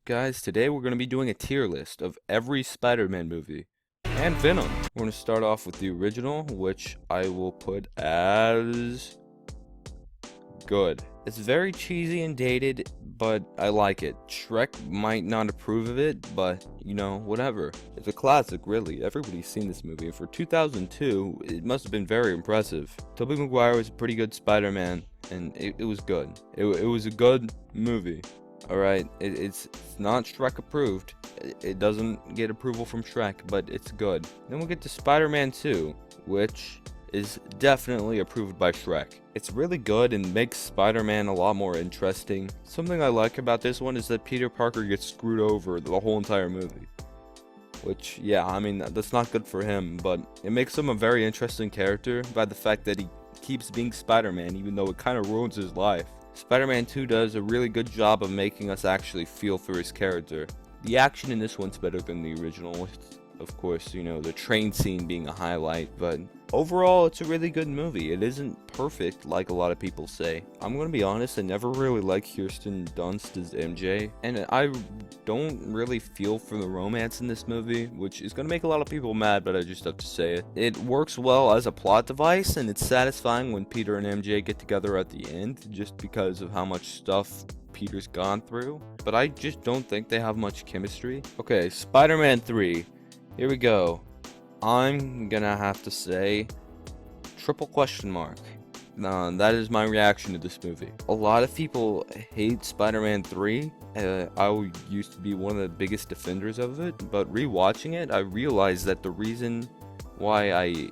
Guys, today we're going to be doing a tier list of every Spider-Man movie and Venom. We're going to start off with the original, which I will put as good. It's very cheesy and dated, but I like it. Shrek might not approve of it, but you know, whatever. It's a classic, really. Everybody's seen this movie. For 2002, it must have been very impressive. Tobey Maguire was a pretty good Spider-Man, and it was good. It was a good movie. Alright, it's not Shrek approved. It doesn't get approval from Shrek, but it's good. Then we'll get to Spider-Man 2, which is definitely approved by Shrek. It's really good and makes Spider-Man a lot more interesting. Something I like about this one is that Peter Parker gets screwed over the whole entire movie. Which, yeah, I mean, that's not good for him, but it makes him a very interesting character by the fact that he keeps being Spider-Man, even though it kind of ruins his life. Spider-Man 2 does a really good job of making us actually feel for his character. The action in this one's better than the original, with, of course, you know, the train scene being a highlight, but overall it's a really good movie. It isn't perfect like a lot of people say. I'm gonna be honest, I never really liked Kirsten Dunst as MJ, and I don't really feel for the romance in this movie, which is gonna make a lot of people mad, but I just have to say it. It works well as a plot device, and it's satisfying when Peter and MJ get together at the end, just because of how much stuff Peter's gone through, but I just don't think they have much chemistry. Okay, Spider-Man 3. Here we go. I'm gonna have to say triple question mark. That is my reaction to this movie. A lot of people hate Spider-Man 3. I used to be one of the biggest defenders of it, but rewatching it, I realized that the reason why I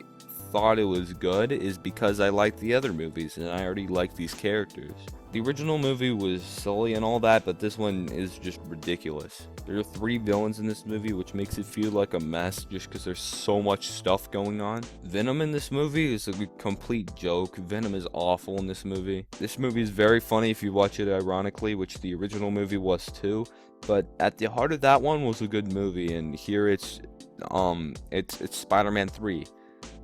thought it was good is because I liked the other movies and I already liked these characters. The original movie was silly and all that, but this one is just ridiculous. There are 3 villains in this movie, which makes it feel like a mess just because there's so much stuff going on. Venom in this movie is a complete joke. Venom is awful in this movie. This movie is very funny if you watch it ironically, which the original movie was too. But at the heart of that one was a good movie, and here it's Spider-Man 3.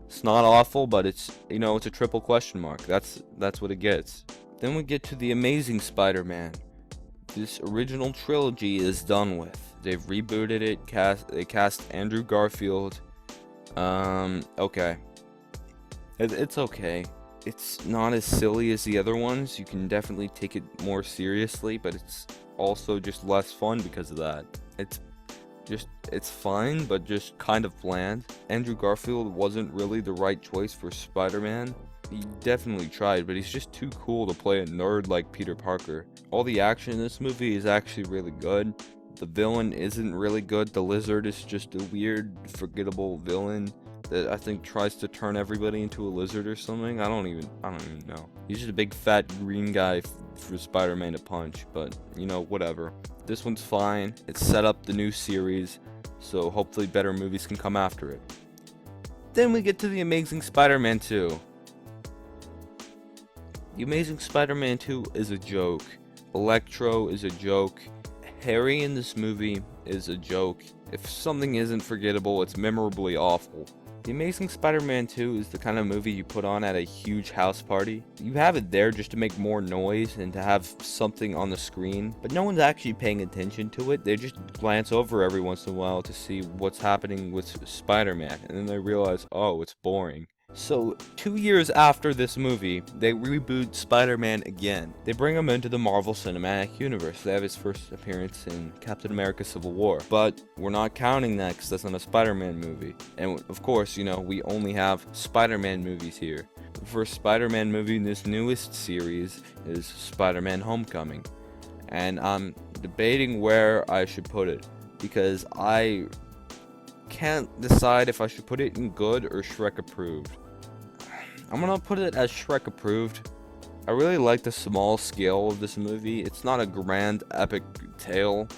It's not awful, but it's, you know, it's a triple question mark. That's what it gets. Then we get to the Amazing Spider-Man. This original trilogy is done with. They've rebooted it. They cast Andrew Garfield. Okay. It's okay. It's not as silly as the other ones. You can definitely take it more seriously, but it's also just less fun because of that. It's fine, but just kind of bland. Andrew Garfield wasn't really the right choice for Spider-Man. He definitely tried, but he's just too cool to play a nerd like Peter Parker. All the action in this movie is actually really good. The villain isn't really good. The Lizard is just a weird, forgettable villain that I think tries to turn everybody into a lizard or something. I don't even know. He's just a big fat green guy for Spider-Man to punch, but you know, whatever. This one's fine. It set up the new series, so hopefully better movies can come after it. Then we get to The Amazing Spider-Man 2. The Amazing Spider-Man 2 is a joke. Electro is a joke. Harry in this movie is a joke. If something isn't forgettable, it's memorably awful. The Amazing Spider-Man 2 is the kind of movie you put on at a huge house party. You have it there just to make more noise and to have something on the screen, but no one's actually paying attention to it. They just glance over every once in a while to see what's happening with Spider-Man, and then they realize, oh, it's boring. So, 2 years after this movie, they reboot Spider-Man again. They bring him into the Marvel Cinematic Universe. They have his first appearance in Captain America Civil War. But we're not counting that because that's not a Spider-Man movie. And of course, you know, we only have Spider-Man movies here. The first Spider-Man movie in this newest series is Spider-Man Homecoming. And I'm debating where I should put it, because I can't decide if I should put it in good or Shrek approved. I'm gonna put it as Shrek approved. I really like the small scale of this movie. It's not a grand epic tale.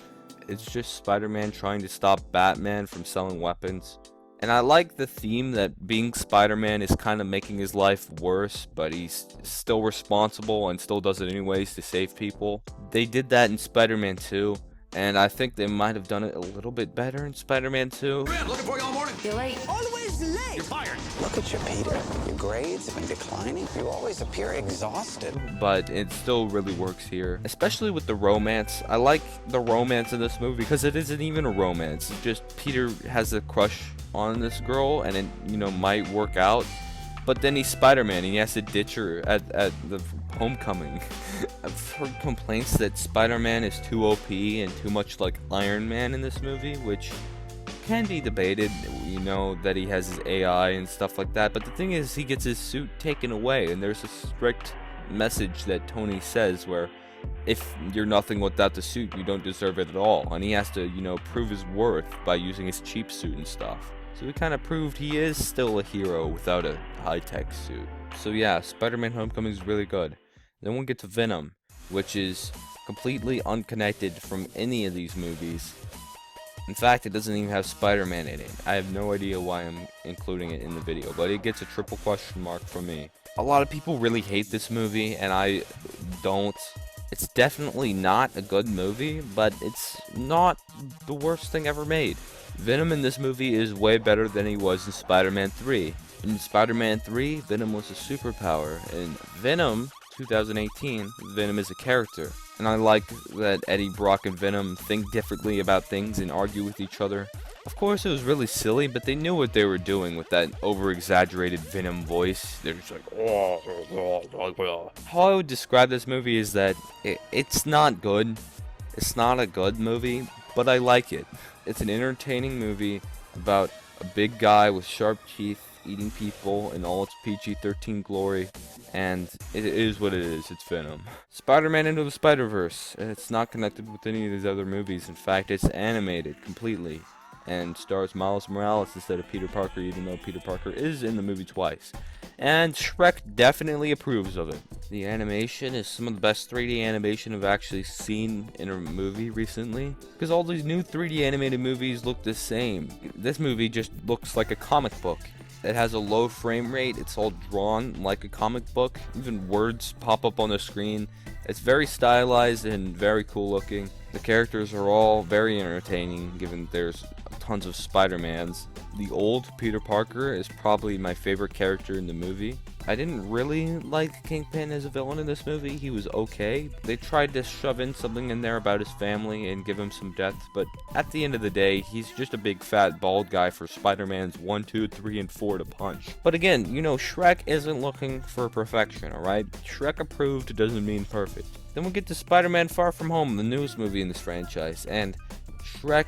It's just Spider-Man trying to stop Batman from selling weapons. And I like the theme that being Spider-Man is kind of making his life worse, but he's still responsible and still does it anyways to save people. They did that in Spider-Man 2. And I think they might have done it a little bit better in Spider-Man 2. Looking for you all morning. You're late. Always He's late. You're fired. Look at you, Peter. Your grades have been declining. You always appear exhausted. But it still really works here, especially with the romance. I like the romance in this movie because it isn't even a romance. It's just Peter has a crush on this girl, and it, you know, might work out. But then he's Spider-Man, and he has to ditch her at the homecoming. I've heard complaints that Spider-Man is too OP and too much like Iron Man in this movie, which can be debated. You know that he has his AI and stuff like that, but the thing is, he gets his suit taken away, and there's a strict message that Tony says where if you're nothing without the suit, you don't deserve it at all, and he has to, you know, prove his worth by using his cheap suit and stuff. So he kind of proved he is still a hero without a high-tech suit. So yeah, Spider-Man Homecoming is really good. Then we'll get to Venom, which is completely unconnected from any of these movies. In fact, it doesn't even have Spider-Man in it. I have no idea why I'm including it in the video, but it gets a triple question mark from me. A lot of people really hate this movie, and I don't. It's definitely not a good movie, but it's not the worst thing ever made. Venom in this movie is way better than he was in Spider-Man 3. In Spider-Man 3, Venom was a superpower. In Venom 2018, Venom is a character. And I like that Eddie Brock and Venom think differently about things and argue with each other. Of course, it was really silly, but they knew what they were doing with that over-exaggerated Venom voice. They're just like, oh. How I would describe this movie is that it's not good. It's not a good movie, but I like it. It's an entertaining movie about a big guy with sharp teeth eating people in all its PG-13 glory, and it is what it is. It's Venom. Spider-Man Into the Spider-Verse. It's not connected with any of these other movies. In fact, it's animated completely and stars Miles Morales instead of Peter Parker, even though Peter Parker is in the movie twice. And Shrek definitely approves of it. The animation is some of the best 3D animation I've actually seen in a movie recently, because all these new 3D animated movies look the same. This movie just looks like a comic book. It has a low frame rate, it's all drawn like a comic book, even words pop up on the screen. It's very stylized and very cool looking. The characters are all very entertaining, given there's tons of Spider-Mans. The old Peter Parker is probably my favorite character in the movie. I didn't really like Kingpin as a villain in this movie. He was okay. They tried to shove in something in there about his family and give him some depth, but at the end of the day, he's just a big fat bald guy for Spider-Man's 1, 2, 3, and 4 to punch. But again, you know, Shrek isn't looking for perfection, alright? Shrek approved doesn't mean perfect. Then we'll get to Spider-Man Far From Home, the newest movie in this franchise, and Shrek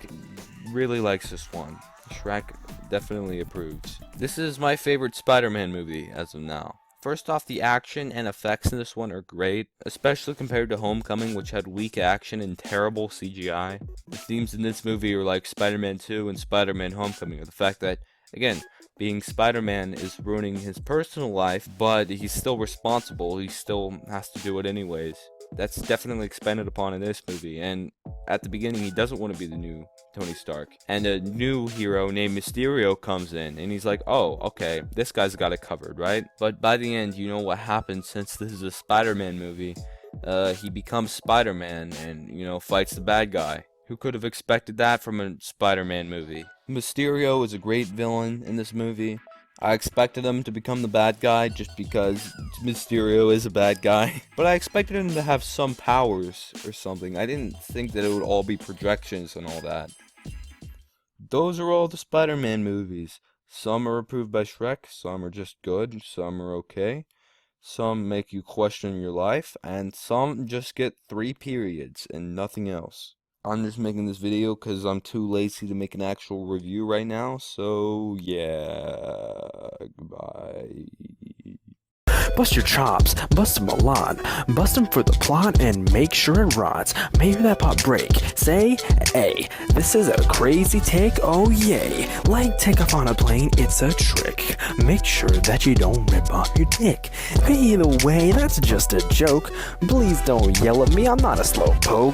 really likes this one. Shrek definitely approves. This is my favorite Spider-Man movie as of now. First off, the action and effects in this one are great, especially compared to Homecoming, which had weak action and terrible CGI. The themes in this movie are like Spider-Man 2 and Spider-Man Homecoming, or the fact that, again, being Spider-Man is ruining his personal life, but he's still responsible, he still has to do it anyways. That's definitely expanded upon in this movie, and at the beginning he doesn't want to be the new Tony Stark, and a new hero named Mysterio comes in, and he's like, oh, okay, this guy's got it covered, right? But by the end, you know what happens. Since this is a Spider-Man movie, he becomes Spider-Man and, you know, fights the bad guy. Who could have expected that from a Spider-Man movie? Mysterio is a great villain in this movie. I expected him to become the bad guy just because Mysterio is a bad guy. But I expected him to have some powers or something. I didn't think that it would all be projections and all that. Those are all the Spider-Man movies. Some are approved by Shrek, some are just good, some are okay. Some make you question your life, and some just get 3 periods and nothing else. I'm just making this video because I'm too lazy to make an actual review right now, so yeah, goodbye. Bust your chops, bust them a lot, bust them for the plot and make sure it rots. Make that pop break, say, hey, this is a crazy take, oh yay. Like take off on a plane, it's a trick. Make sure that you don't rip off your dick. Either way, that's just a joke. Please don't yell at me, I'm not a slowpoke.